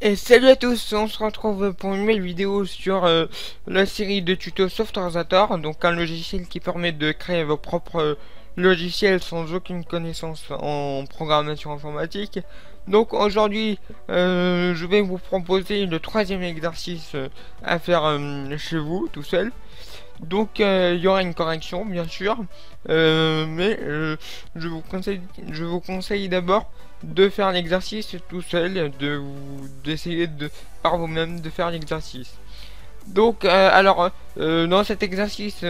Et salut à tous, on se retrouve pour une nouvelle vidéo sur la série de tutos Softorzator, donc un logiciel qui permet de créer vos propres logiciels sans aucune connaissance en programmation informatique. Donc aujourd'hui, je vais vous proposer le troisième exercice à faire chez vous, tout seul. Donc il y aura une correction bien sûr, mais je vous conseille d'abord de faire l'exercice tout seul, d'essayer de par vous-même de faire l'exercice. Donc dans cet exercice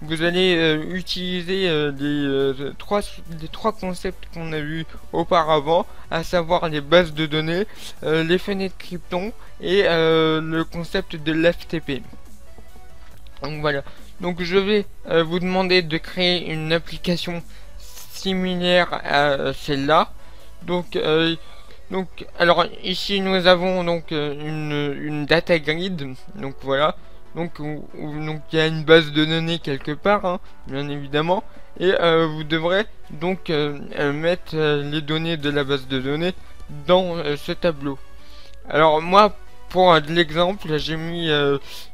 vous allez utiliser les trois concepts qu'on a vus auparavant, à savoir les bases de données, les fenêtres Krypton et le concept de l'FTP. Donc voilà. Donc je vais vous demander de créer une application similaire à celle-là. Donc alors ici nous avons donc une data grid. Donc voilà. Donc il y a une base de données quelque part, hein, bien évidemment. Et vous devrez donc mettre les données de la base de données dans ce tableau. Alors moi, pour l'exemple, j'ai mis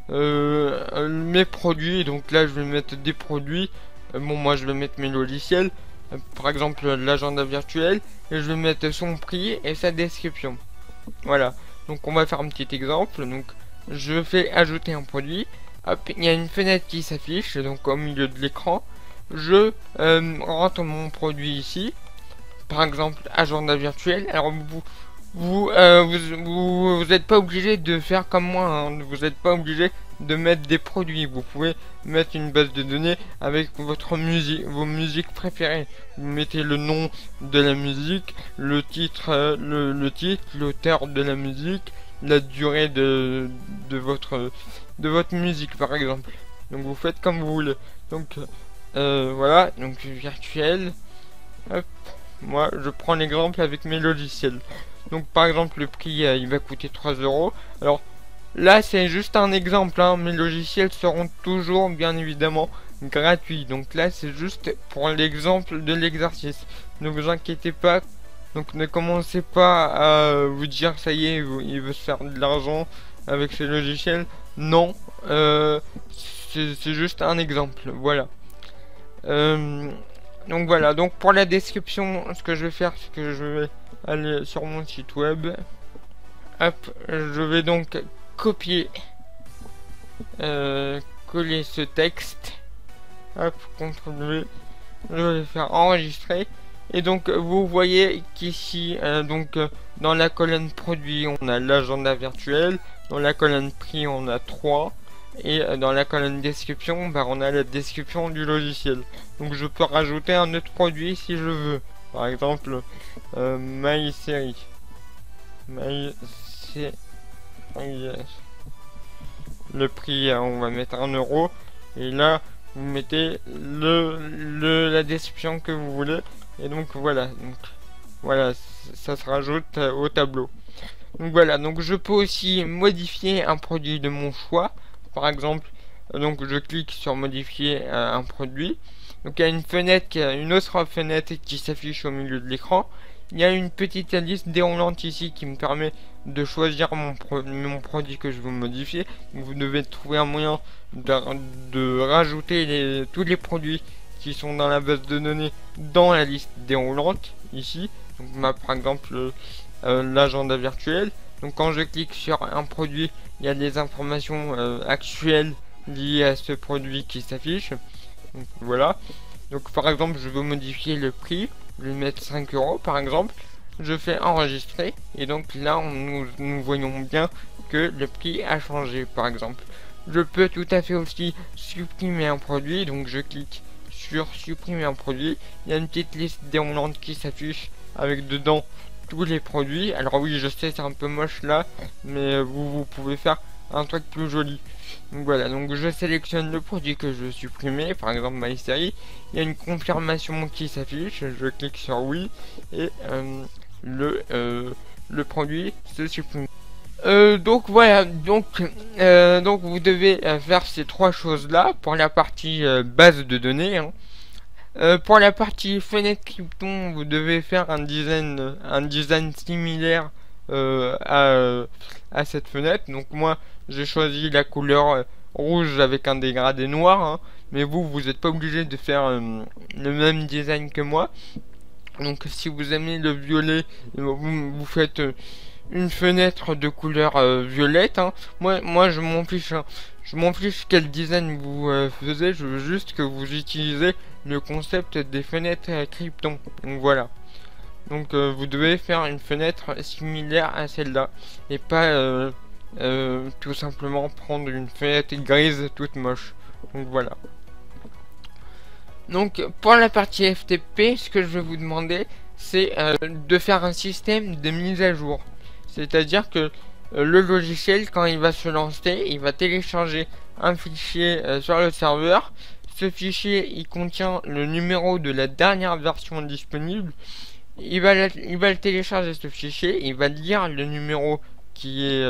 mes produits. Donc là, je vais mettre des produits. Bon, moi, je vais mettre mes logiciels. Par exemple, l'agenda virtuel. Et je vais mettre son prix et sa description. Voilà. Donc on va faire un petit exemple. Donc je fais ajouter un produit. Hop, il y a une fenêtre qui s'affiche. Donc au milieu de l'écran. Je rentre mon produit ici. Par exemple, agenda virtuel. Alors vous n'êtes pas obligé de faire comme moi, hein. Vous n'êtes pas obligé de mettre des produits. Vous pouvez mettre une base de données avec votre musique, vos musiques préférées. Vous mettez le nom de la musique, le titre, l'auteur de la musique, la durée de votre musique par exemple. Donc vous faites comme vous voulez. Donc voilà, donc virtuel. Hop. Moi je prends l'exemple avec mes logiciels. Donc par exemple le prix il va coûter 3 euros. Alors là c'est juste un exemple, hein. Mes logiciels seront toujours bien évidemment gratuits. Donc là c'est juste pour l'exemple de l'exercice. Ne vous inquiétez pas. Donc ne commencez pas à vous dire ça y est il veut se faire de l'argent avec ces logiciels. Non, c'est juste un exemple. Voilà. Donc voilà, donc pour la description, ce que je vais faire, c'est que je vais aller sur mon site web. Hop, je vais donc copier, coller ce texte. Hop, CTRL V. Je vais faire enregistrer. Et donc vous voyez qu'ici, dans la colonne produit, on a l'agenda virtuel. Dans la colonne prix, on a 3. Et dans la colonne description, bah, on a la description du logiciel. Donc je peux rajouter un autre produit si je veux. Par exemple, MySeries. MySeries. Le prix, on va mettre 1 euro. Et là, vous mettez la description que vous voulez. Et donc voilà. Donc voilà, ça se rajoute au tableau. Donc voilà, donc je peux aussi modifier un produit de mon choix. Par exemple, donc je clique sur modifier un produit. Donc il y a une fenêtre, une autre fenêtre qui s'affiche au milieu de l'écran. Il y a une petite liste déroulante ici qui me permet de choisir mon produit que je veux modifier. Vous devez trouver un moyen de rajouter tous les produits qui sont dans la base de données dans la liste déroulante ici. Donc par exemple l'agenda virtuel. Donc quand je clique sur un produit, il y a des informations actuelles liées à ce produit qui s'affichent. Donc voilà. Donc par exemple, je veux modifier le prix, je vais mettre 5 euros par exemple. Je fais enregistrer et donc là nous voyons bien que le prix a changé par exemple. Je peux tout à fait aussi supprimer un produit, donc je clique sur supprimer un produit. Il y a une petite liste déroulante qui s'affiche avec dedans tous les produits. Alors oui, je sais, c'est un peu moche là, mais vous pouvez faire un truc plus joli. Donc voilà, donc je sélectionne le produit que je veux supprimer, par exemple MySeries. Il y a une confirmation qui s'affiche, je clique sur oui et le produit se supprime. Donc voilà, donc vous devez faire ces trois choses là pour la partie base de données, hein. Pour la partie fenêtre Krypton, vous devez faire un design similaire à cette fenêtre. Donc moi j'ai choisi la couleur rouge avec un dégradé noir, hein, mais vous n'êtes pas obligé de faire le même design que moi. Donc si vous aimez le violet, vous faites une fenêtre de couleur violette, hein. Moi je m'en fiche, hein. Je m'en fiche quel design vous faisiez, je veux juste que vous utilisez le concept des fenêtres Krypton. Donc voilà. Donc vous devez faire une fenêtre similaire à celle-là et pas tout simplement prendre une fenêtre grise toute moche. Donc voilà. Donc pour la partie FTP, ce que je vais vous demander, c'est de faire un système de mise à jour. C'est-à-dire que le logiciel, quand il va se lancer, il va télécharger un fichier sur le serveur. Ce fichier, il contient le numéro de la dernière version disponible. Il va le télécharger, ce fichier, il va lire le numéro qui est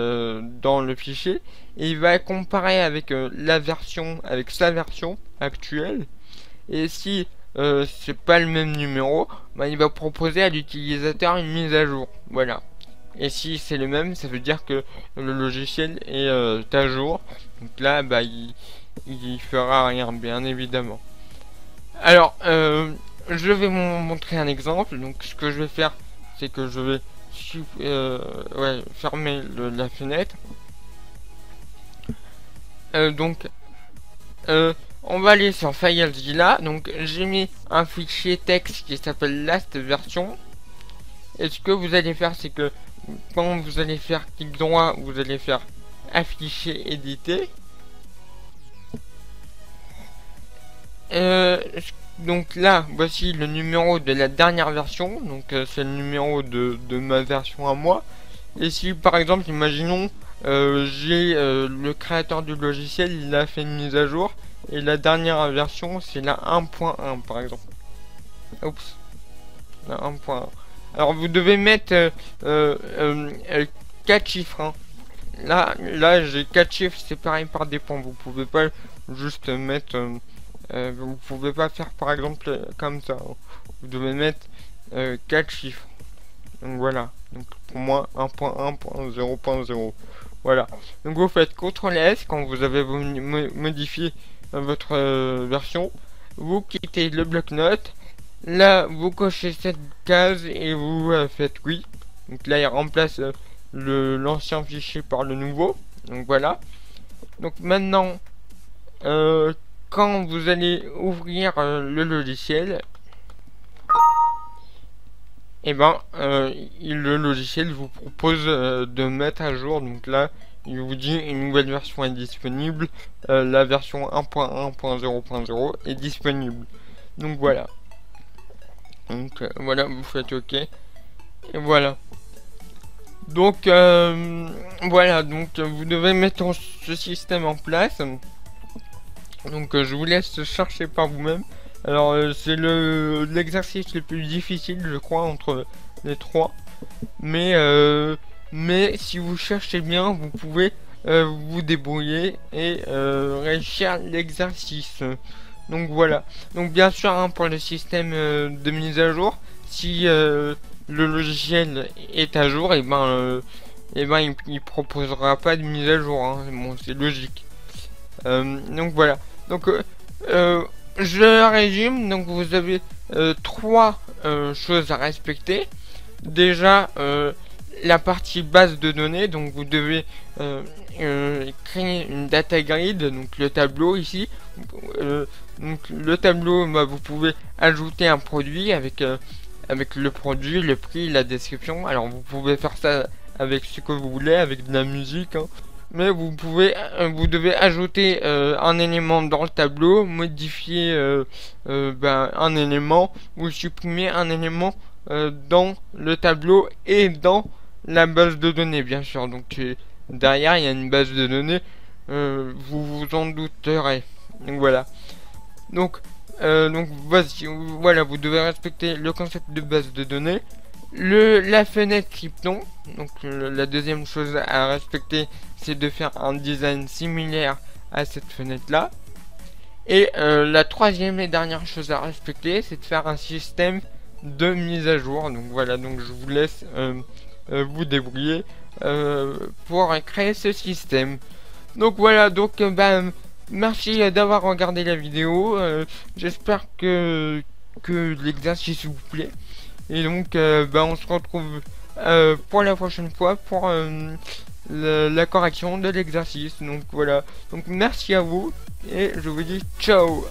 dans le fichier et il va comparer avec avec sa version actuelle. Et si c'est pas le même numéro, bah, il va proposer à l'utilisateur une mise à jour. Voilà. Et si c'est le même, ça veut dire que le logiciel est à jour. Donc là, bah, il fera rien, bien évidemment. Alors, je vais vous montrer un exemple. Donc, ce que je vais faire, c'est que je vais fermer la fenêtre. On va aller sur FileZilla. Donc, j'ai mis un fichier texte qui s'appelle last version. Et ce que vous allez faire, c'est que quand vous allez faire clic droit, vous allez faire afficher, éditer. Donc là, voici le numéro de la dernière version. Donc c'est le numéro de ma version à moi. Et si par exemple, imaginons, j'ai le créateur du logiciel, il a fait une mise à jour. Et la dernière version, c'est la 1.1 par exemple. Oups. La 1.1. Alors vous devez mettre 4 chiffres. Hein. Là j'ai 4 chiffres séparés par des points. Vous pouvez pas juste mettre... vous pouvez pas faire par exemple comme ça. Hein. Vous devez mettre 4 chiffres. Donc voilà. Donc pour moi 1.1.0.0. Voilà. Donc vous faites CTRL S quand vous avez modifié votre version. Vous quittez le bloc-notes. Là, vous cochez cette case et vous faites oui. Donc là, il remplace l'ancien fichier par le nouveau. Donc voilà. Donc maintenant, quand vous allez ouvrir le logiciel, et le logiciel vous propose de mettre à jour. Donc là, il vous dit une nouvelle version est disponible. La version 1.1.0.0 est disponible. Donc voilà. Donc voilà, vous faites OK. Et voilà. Donc voilà, donc vous devez mettre ce système en place. Donc je vous laisse chercher par vous-même. Alors c'est l'exercice le plus difficile, je crois, entre les trois. Mais si vous cherchez bien, vous pouvez vous débrouiller et réussir l'exercice. Donc voilà. Donc bien sûr, hein, pour le système de mise à jour, si le logiciel est à jour, et il proposera pas de mise à jour. Hein. Bon, c'est logique. Donc voilà. Donc je résume. Donc vous avez trois choses à respecter. Déjà, la partie base de données. Donc vous devez créer une data grid. Donc le tableau ici. Donc le tableau, vous pouvez ajouter un produit avec le produit, le prix, la description. Alors vous pouvez faire ça avec ce que vous voulez, avec de la musique. Hein. Mais vous devez ajouter un élément dans le tableau, modifier un élément ou supprimer un élément dans le tableau et dans la base de données, bien sûr. Donc derrière, il y a une base de données, vous vous en douterez. Donc voilà. Donc voici, voilà, vous devez respecter le concept de base de données. La fenêtre Krypton, donc la deuxième chose à respecter, c'est de faire un design similaire à cette fenêtre là. Et la troisième et dernière chose à respecter, c'est de faire un système de mise à jour. Donc voilà, donc je vous laisse vous débrouiller pour créer ce système. Donc voilà, donc merci d'avoir regardé la vidéo. J'espère que l'exercice vous plaît. Et donc on se retrouve pour la prochaine fois pour la correction de l'exercice. Donc voilà. Donc merci à vous et je vous dis ciao.